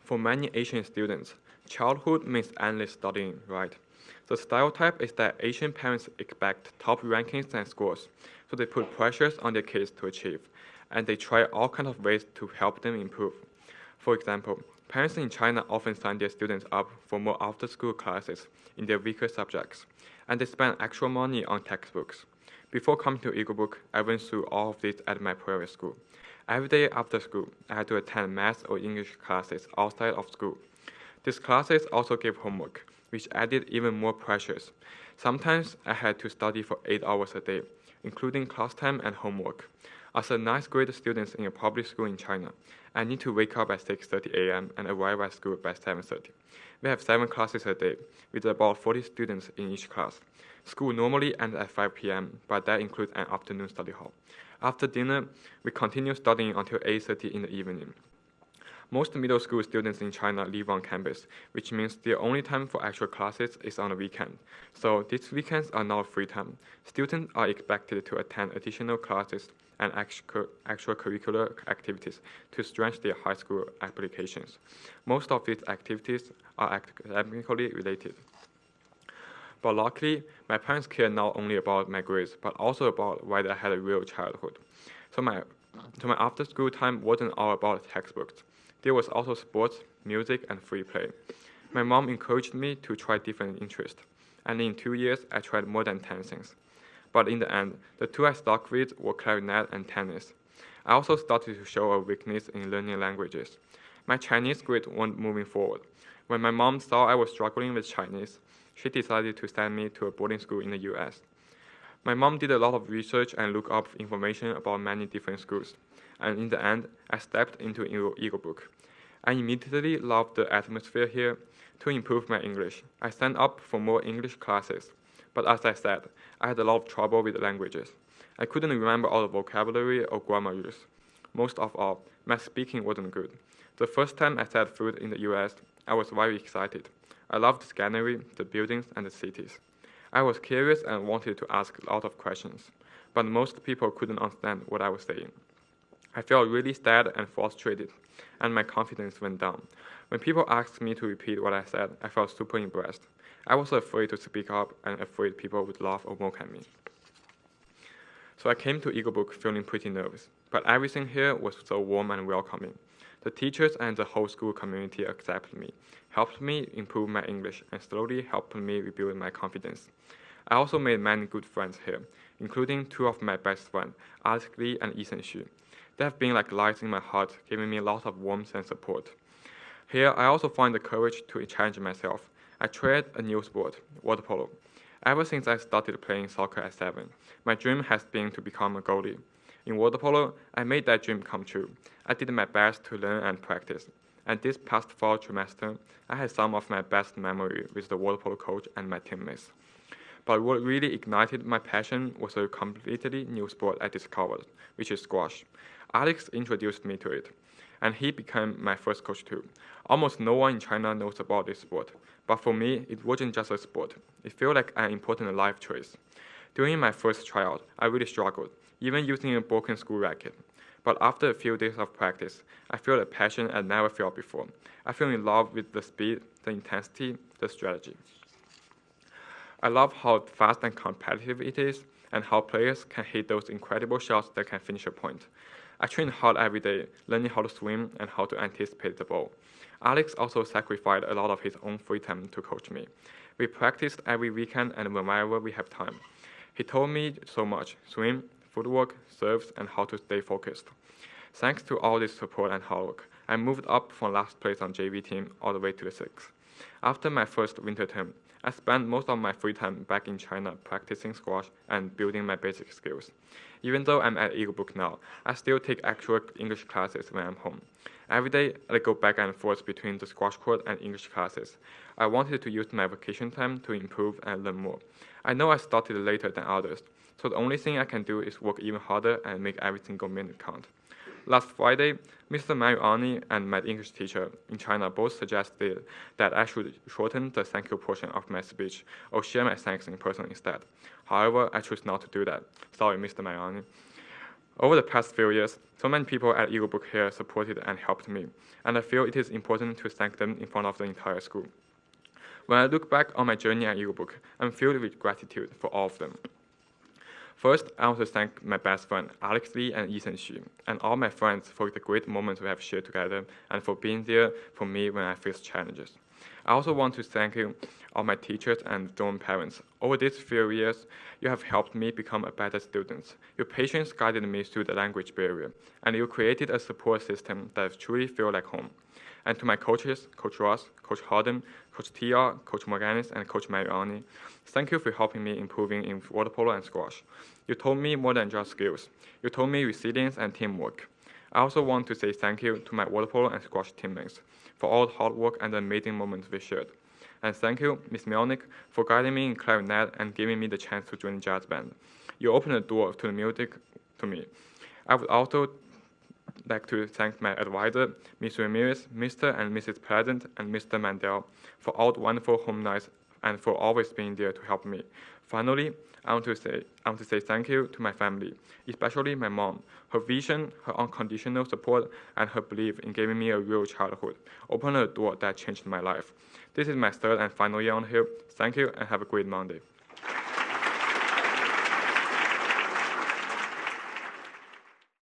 For many Asian students, childhood means endless studying, right? The stereotype is that Asian parents expect top rankings and scores, so they put pressures on their kids to achieve, and they try all kinds of ways to help them improve. For example, parents in China often sign their students up for more after-school classes in their weaker subjects, and they spend extra money on textbooks. Before coming to Eaglebrook, I went through all of this at my private school. Every day after school, I had to attend math or English classes outside of school. These classes also gave homework, which added even more pressures. Sometimes I had to study for 8 hours a day, including class time and homework. As a ninth grade student in a public school in China, I need to wake up at 6:30 a.m. and arrive at school by 7:30. We have 7 classes a day, with about 40 students in each class. School normally ends at 5 p.m., but that includes an afternoon study hall. After dinner, we continue studying until 8:30 in the evening. Most middle school students in China live on campus, which means their only time for actual classes is on the weekend. So these weekends are not free time. Students are expected to attend additional classes and extracurricular activities to strengthen their high school applications. Most of these activities are academically related. But luckily, my parents care not only about my grades, but also about whether I had a real childhood. So my after-school time wasn't all about textbooks. There was also sports, music, and free play. My mom encouraged me to try different interests, and in 2 years, I tried more than 10 things. But in the end, the two I stuck with were clarinet and tennis. I also started to show a weakness in learning languages. My Chinese grades weren't moving forward. When my mom saw I was struggling with Chinese, she decided to send me to a boarding school in the US. My mom did a lot of research and looked up information about many different schools, and in the end, I stepped into Eaglebrook. I immediately loved the atmosphere here. To improve my English, I signed up for more English classes, but as I said, I had a lot of trouble with languages. I couldn't remember all the vocabulary or grammar rules. Most of all, my speaking wasn't good. The first time I set foot in the US, I was very excited. I loved the scenery, the buildings, and the cities. I was curious and wanted to ask a lot of questions, but most people couldn't understand what I was saying. I felt really sad and frustrated, and my confidence went down. When people asked me to repeat what I said, I felt super embarrassed. I was afraid to speak up and afraid people would laugh or mock at me. So I came to Eaglebrook feeling pretty nervous, but everything here was so warm and welcoming. The teachers and the whole school community accepted me, helped me improve my English, and slowly helped me rebuild my confidence. I also made many good friends here, including 2 of my best friends, Alex Lee and Ethan Xu. They have been like lights in my heart, giving me a lot of warmth and support. Here, I also find the courage to challenge myself. I tried a new sport, water polo. Ever since I started playing soccer at 7, my dream has been to become a goalie. In water polo, I made that dream come true. I did my best to learn and practice. And this past fall trimester, I had some of my best memories with the water polo coach and my teammates. But what really ignited my passion was a completely new sport I discovered, which is squash. Alex introduced me to it, and he became my first coach too. Almost no one in China knows about this sport, but for me, it wasn't just a sport. It felt like an important life choice. During my first tryout, I really struggled, even using a broken school racket. But after a few days of practice, I felt a passion I never felt before. I fell in love with the speed, the intensity, the strategy. I love how fast and competitive it is, and how players can hit those incredible shots that can finish a point. I train hard every day, learning how to swim and how to anticipate the ball. Alex also sacrificed a lot of his own free time to coach me. We practiced every weekend and whenever we have time. He told me so much: swim, footwork, serves, and how to stay focused. Thanks to all this support and hard work, I moved up from last place on JV team all the way to the 6th. After my first winter term, I spent most of my free time back in China practicing squash and building my basic skills. Even though I'm at Eaglebrook now, I still take actual English classes when I'm home. Every day, I go back and forth between the squash court and English classes. I wanted to use my vacation time to improve and learn more. I know I started later than others, so the only thing I can do is work even harder and make every single minute count. Last Friday, Mr. Mariani and my English teacher in China both suggested that I should shorten the thank you portion of my speech or share my thanks in person instead. However, I chose not to do that. Sorry, Mr. Mariani. Over the past few years, so many people at Eaglebrook here supported and helped me, and I feel it is important to thank them in front of the entire school. When I look back on my journey at Eaglebrook, I'm filled with gratitude for all of them. First, I want to thank my best friend Alex Lee and Ethan Xu, and all my friends for the great moments we have shared together and for being there for me when I face challenges. I also want to thank you, all my teachers and dorm parents. Over these few years, you have helped me become a better student. Your patience guided me through the language barrier, and you created a support system that truly feels like home. And to my coaches, Coach Ross, Coach Harden, Coach TR, Coach Morganis, and Coach Mariani, thank you for helping me improving in water polo and squash. You taught me more than just skills. You taught me resilience and teamwork. I also want to say thank you to my water polo and squash teammates for all the hard work and the amazing moments we shared. And thank you, Ms. Melnick, for guiding me in clarinet and giving me the chance to join the jazz band. You opened the door to the music to me. I would also like to thank my advisor, Ms. Ramirez, Mr. and Mrs. President, and Mr. Mandel for all the wonderful home nights and for always being there to help me. Finally, I want to say thank you to my family, especially my mom. Her vision, her unconditional support, and her belief in giving me a real childhood opened a door that changed my life. This is my third and final year on here. Thank you and have a great Monday.